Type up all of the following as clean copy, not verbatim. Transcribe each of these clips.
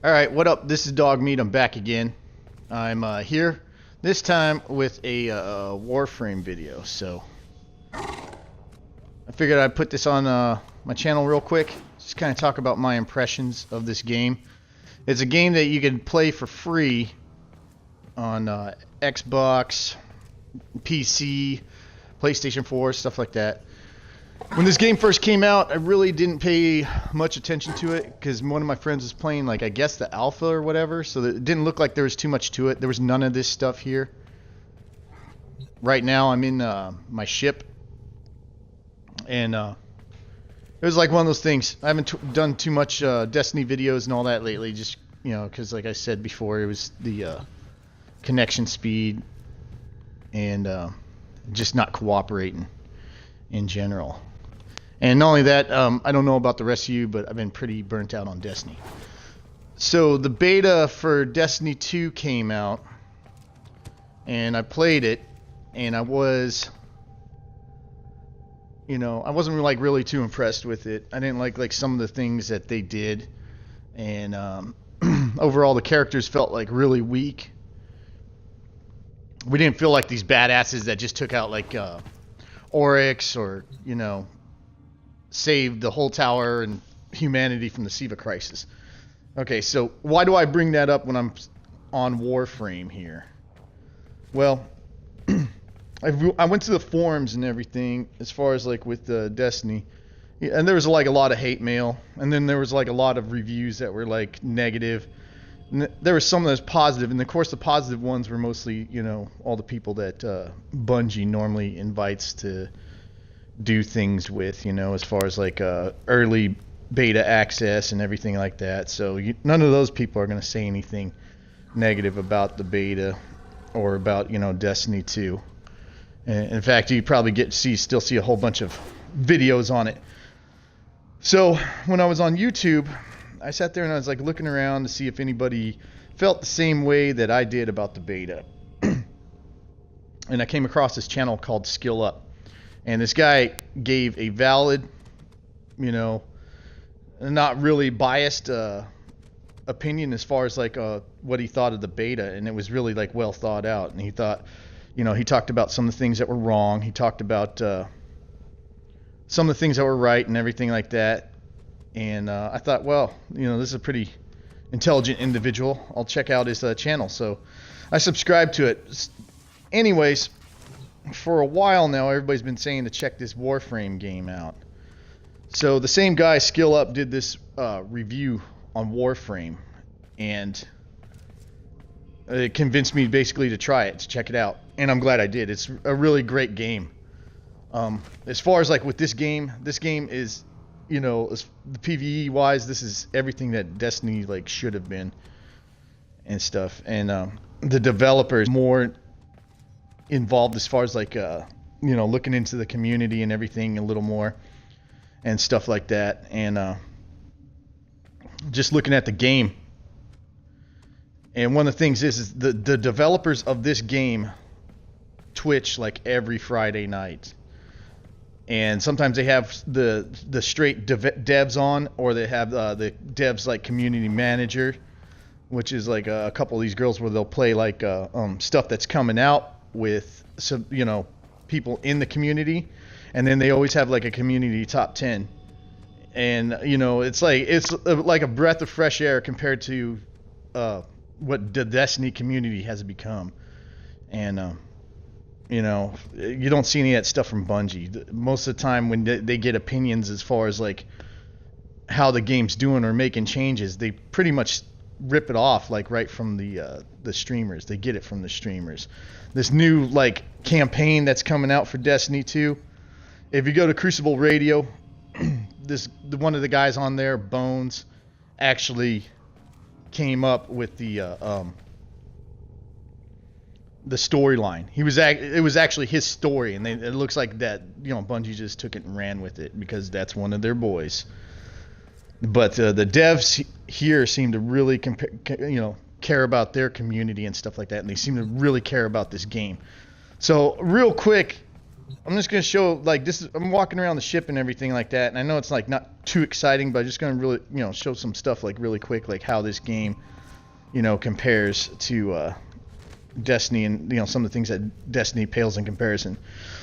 Alright, what up? This is Dog Meat. I'm back again. I'm here, this time with a Warframe video. So, I figured I'd put this on my channel real quick. Just kind of talk about my impressions of this game. It's a game that you can play for free on Xbox, PC, PlayStation 4, stuff like that. When this game first came out, I really didn't pay much attention to it because one of my friends was playing, like, I guess the alpha or whatever, so it didn't look like there was too much to it. There was none of this stuff here. Right now, I'm in my ship, and it was like one of those things. I haven't done too much Destiny videos and all that lately, just, you know, because like I said before, it was the connection speed and just not cooperating in general. And not only that, I don't know about the rest of you, but I've been pretty burnt out on Destiny. So the beta for Destiny 2 came out, and I played it, and I was, you know, I wasn't like really too impressed with it. I didn't like some of the things that they did, and overall the characters felt like really weak. We didn't feel like these badasses that just took out like Oryx or, you know, saved the whole tower and humanity from the Siva crisis. Okay, so why do I bring that up when I'm on Warframe here? Well, I went to the forums and everything as far as like with Destiny, and there was like a lot of hate mail, and then there was like a lot of reviews that were like negative. And there was some that was positive, and of course the positive ones were mostly, you know, all the people that Bungie normally invites to do things with, you know, as far as like early beta access and everything like that. So none of those people are going to say anything negative about the beta or about, you know, Destiny 2. And in fact, you probably still see a whole bunch of videos on it. So when I was on YouTube, I sat there and I was like looking around to see if anybody felt the same way that I did about the beta. And I came across this channel called Skill Up. And this guy gave a valid, you know, not really biased opinion as far as like what he thought of the beta, and it was really like well thought out. And he thought, you know, he talked about some of the things that were wrong. He talked about some of the things that were right and everything like that. And I thought, well, you know, this is a pretty intelligent individual. I'll check out his channel. So I subscribed to it. Anyways, for a while now, everybody's been saying to check this Warframe game out. So the same guy, Skill Up, did this review on Warframe, and it convinced me basically to try it, to check it out, and I'm glad I did. It's a really great game. As far as like with this game is, you know, the PvE wise, this is everything that Destiny like should have been and stuff. And the developers more involved as far as like you know, looking into the community and everything a little more and stuff like that. And just looking at the game. And one of the things is the developers of this game Twitch like every Friday night. And sometimes they have the straight devs on, or they have the devs like community manager, which is like a couple of these girls where they'll play like stuff that's coming out with some, you know, people in the community, and then they always have like a community top 10. And you know, it's like a breath of fresh air compared to what the Destiny community has become. And you know, you don't see any of that stuff from Bungie. Most of the time when they get opinions as far as like how the game's doing or making changes, they pretty much rip it off like right from the streamers. They get it from the streamers. This new like campaign that's coming out for Destiny 2. If you go to Crucible Radio, one of the guys on there, Bones, actually came up with the storyline. It was actually his story, and it looks like that, you know, Bungie just took it and ran with it because that's one of their boys. But the devs here seem to really care about their community and stuff like that, and they seem to really care about this game. So real quick, I'm just gonna show like this. I'm walking around the ship and everything like that, and I know it's like not too exciting, but I'm just gonna really, show some stuff like really quick, like how this game, compares to Destiny, and some of the things that Destiny pales in comparison.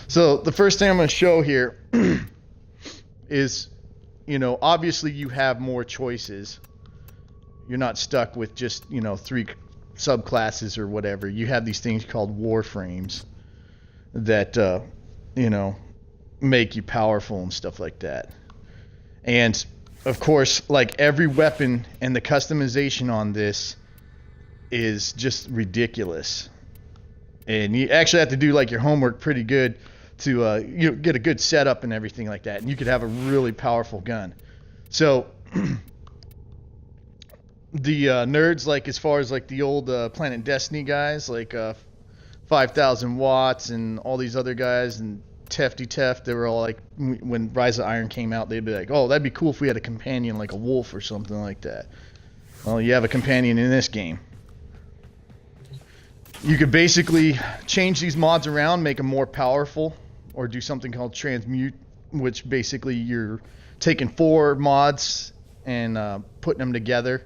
So the first thing I'm gonna show here is, obviously you have more choices. You're not stuck with just, 3 subclasses or whatever. You have these things called warframes that, make you powerful and stuff like that. And, of course, like every weapon and the customization on this is just ridiculous. And you actually have to do, like, your homework pretty good to get a good setup and everything like that. And you could have a really powerful gun. So the nerds, like as far as like the old Planet Destiny guys, like 5,000 watts and all these other guys and Tefty Teft, they were all like, when Rise of Iron came out, they'd be like, oh, that'd be cool if we had a companion like a wolf or something like that. Well, you have a companion in this game. You could basically change these mods around, make them more powerful, or do something called transmute, which basically you're taking 4 mods and putting them together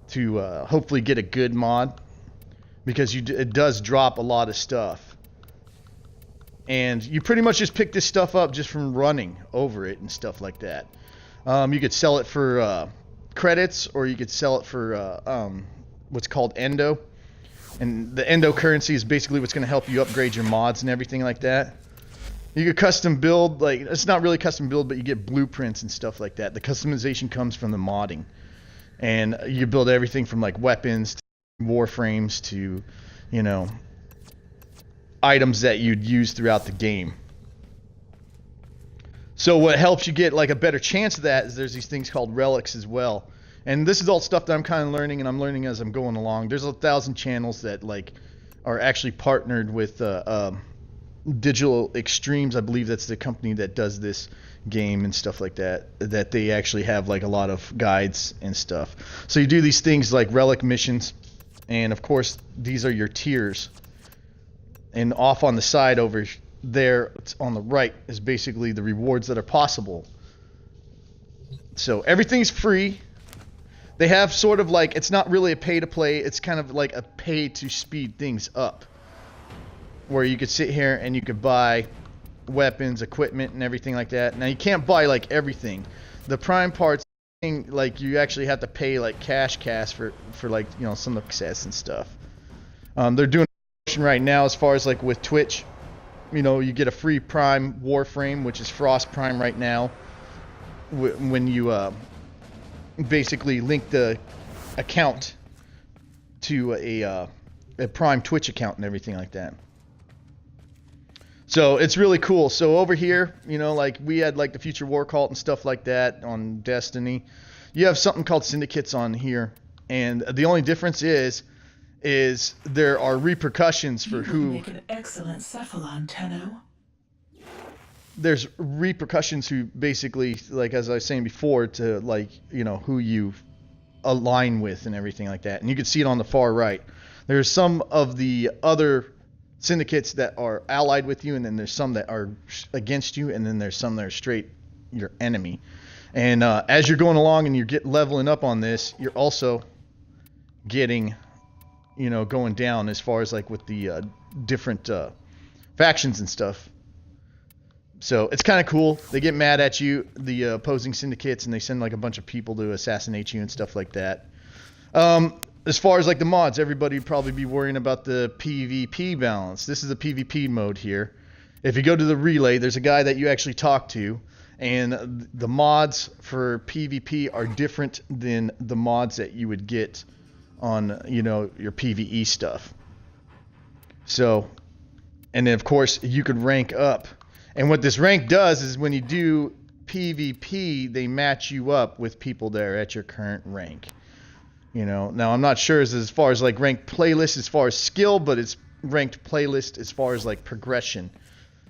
to hopefully get a good mod, because it does drop a lot of stuff. And you pretty much just pick this stuff up just from running over it and stuff like that. You could sell it for credits, or you could sell it for what's called endo. And the endo currency is basically what's going to help you upgrade your mods and everything like that. You could custom build, like, it's not really custom build, but you get blueprints and stuff like that. The customization comes from the modding. And you build everything from like weapons to warframes to, items that you'd use throughout the game. So what helps you get like a better chance of that is there's these things called relics as well. And this is all stuff that I'm kind of learning, and I'm learning as I'm going along. There's 1,000 channels that like are actually partnered with Digital Extremes. I believe that's the company that does this game and stuff like that. That they actually have like a lot of guides and stuff. So you do these things like relic missions, and of course these are your tiers. And off on the side over there, on the right, is basically the rewards that are possible. So everything's free. They have sort of like, it's not really a pay to play, it's kind of like a pay to speed things up, where you could sit here and you could buy weapons, equipment, and everything like that. Now you can't buy like everything. The prime parts, like you actually have to pay like cash for like, some access and stuff. They're doing a promotion right now as far as like with Twitch. You get a free prime warframe, which is Frost Prime right now, when you basically link the account to a prime Twitch account and everything like that. So it's really cool. So over here, like we had like the Future War Cult and stuff like that on Destiny. You have something called syndicates on here, and the only difference is there are repercussions for who. Make an excellent cephalon, Tenno. There's repercussions who basically, like as I was saying before, to like, who you align with and everything like that. And you can see it on the far right. There's some of the other syndicates that are allied with you, and then there's some that are against you, and then there's some that are straight your enemy. And as you're going along and you're leveling up on this, you're also getting, going down as far as like with the different factions and stuff. So it's kind of cool. They get mad at you, the opposing syndicates, and they send like a bunch of people to assassinate you and stuff like that. As far as like the mods, everybody would probably be worrying about the PvP balance. This is the PvP mode here. If you go to the relay, there's a guy that you actually talk to, and the mods for PvP are different than the mods that you would get on, your PvE stuff. So, and then of course you could rank up. And what this rank does is when you do PvP, they match you up with people that are at your current rank. Now I'm not sure as far as like ranked playlist as far as skill, but it's ranked playlist as far as like progression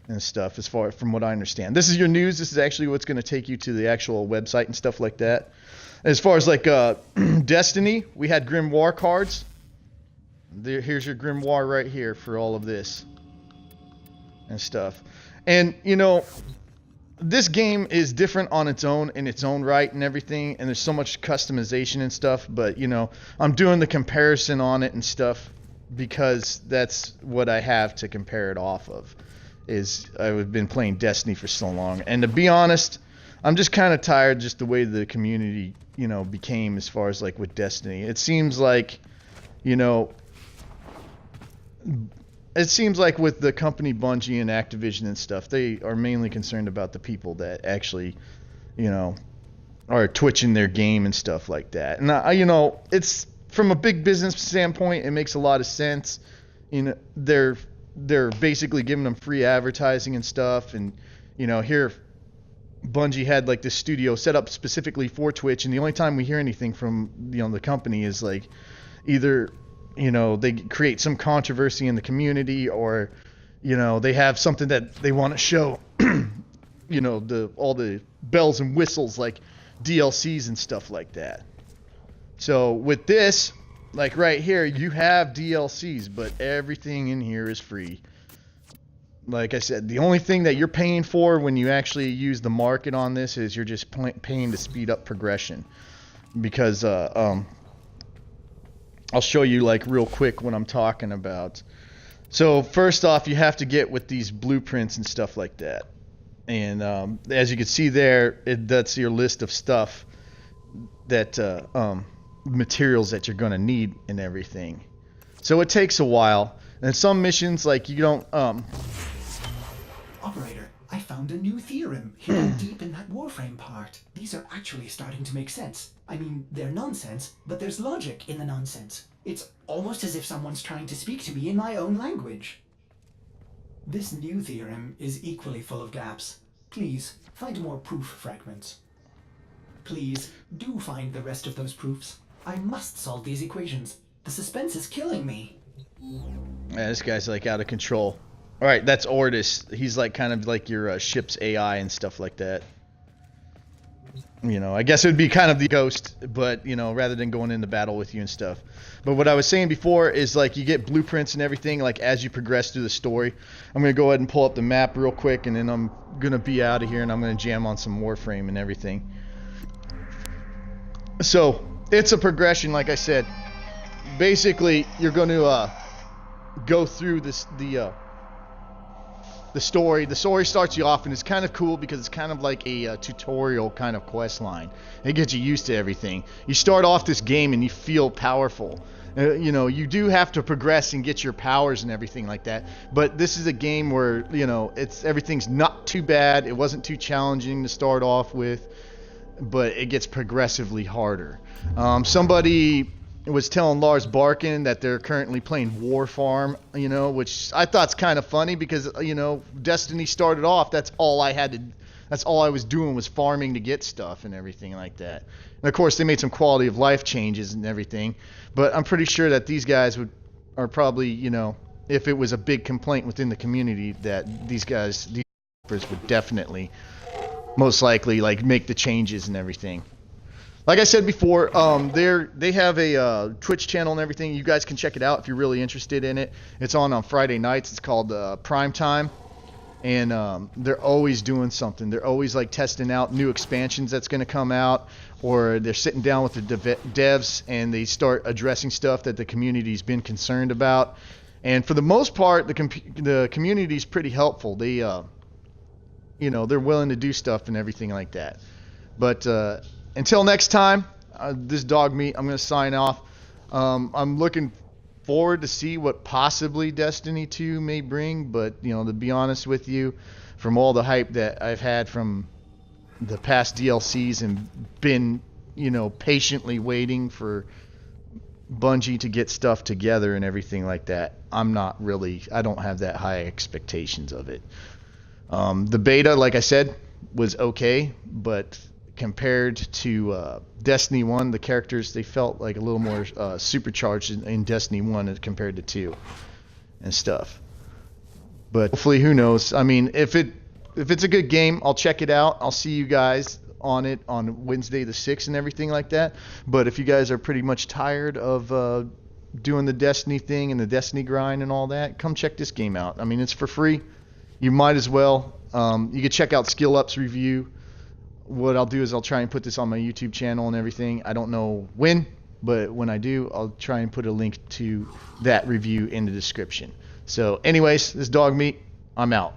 and stuff, as far from what I understand. This is your news. This is actually what's going to take you to the actual website and stuff like that. As far as like Destiny, we had Grimoire cards. Here's your Grimoire right here for all of this and stuff. And, you know, this game is different on its own in its own right and everything, and there's so much customization and stuff, but you know, I'm doing the comparison on it and stuff because that's what I have to compare it off of. Is I've been playing Destiny for so long, and to be honest, I'm just kind of tired just the way the community, you know, became as far as like with Destiny. It seems like, you know, it seems like with the company Bungie and Activision and stuff, they are mainly concerned about the people that actually, you know, are twitching their game and stuff like that. And you know, it's from a big business standpoint, it makes a lot of sense. You know, they're basically giving them free advertising and stuff, and you know, here Bungie had like this studio set up specifically for Twitch, and the only time we hear anything from, you know, the company is like either, you know, they create some controversy in the community, or, you know, they have something that they want to show, you know, all the bells and whistles like DLCs and stuff like that. So with this, like right here, you have DLCs, but everything in here is free. Like I said, the only thing that you're paying for when you actually use the market on this is you're just paying to speed up progression. Because I'll show you like real quick what I'm talking about. So first off, you have to get with these blueprints and stuff like that. And as you can see there, that's your list of stuff that materials that you're going to need and everything. So it takes a while. And some missions, like, you don't Operator, I found a new theorem hidden deep in that Warframe part. These are actually starting to make sense. I mean, they're nonsense, but there's logic in the nonsense. It's almost as if someone's trying to speak to me in my own language. This new theorem is equally full of gaps. Please, find more proof fragments. Please, do find the rest of those proofs. I must solve these equations. The suspense is killing me. Yeah, this guy's like out of control. All right, that's Ordis. He's like kind of like your ship's AI and stuff like that. You know, I guess it would be kind of the ghost, but, you know, rather than going into battle with you and stuff. But what I was saying before is, like, you get blueprints and everything, like, as you progress through the story. I'm going to go ahead and pull up the map real quick, and then I'm going to be out of here, and I'm going to jam on some Warframe and everything. So, it's a progression, like I said. Basically, you're going to go through the story. The story starts you off, and it's kind of cool because it's kind of like a tutorial kind of quest line. It gets you used to everything. You start off this game and you feel powerful. You know, you do have to progress and get your powers and everything like that. But this is a game where, you know, everything's not too bad. It wasn't too challenging to start off with, but it gets progressively harder. Somebody was telling Lars Barkin that they're currently playing War Farm, you know, which I thought's kind of funny because, you know, Destiny started off, that's all I was doing was farming to get stuff and everything like that. And of course they made some quality of life changes and everything, but I'm pretty sure that these guys are probably, you know, if it was a big complaint within the community, that these developers would definitely most likely like make the changes and everything. Like I said before, they have a Twitch channel and everything. You guys can check it out if you're really interested in it. It's on Friday nights. It's called Prime Time, and they're always doing something. They're always like testing out new expansions that's going to come out, or they're sitting down with the devs and they start addressing stuff that the community's been concerned about. And for the most part, the community's pretty helpful. They, you know, they're willing to do stuff and everything like that. But until next time, this dog meat, I'm going to sign off. I'm looking forward to see what possibly Destiny 2 may bring, but, you know, to be honest with you, from all the hype that I've had from the past DLCs and been, you know, patiently waiting for Bungie to get stuff together and everything like that, I don't have that high expectations of it. The beta, like I said, was okay, but compared to Destiny 1, the characters, they felt like a little more supercharged in Destiny 1 compared to 2 and stuff. But hopefully, who knows? I mean, if it's a good game, I'll check it out. I'll see you guys on it on Wednesday the 6th and everything like that. But if you guys are pretty much tired of doing the Destiny thing and the Destiny grind and all that, come check this game out. I mean, it's for free. you might as well. You can check out Skill Up's review. What I'll do is I'll try and put this on my YouTube channel and everything. I don't know when, but when I do, I'll try and put a link to that review in the description. So anyways, this Dog Meat, I'm out.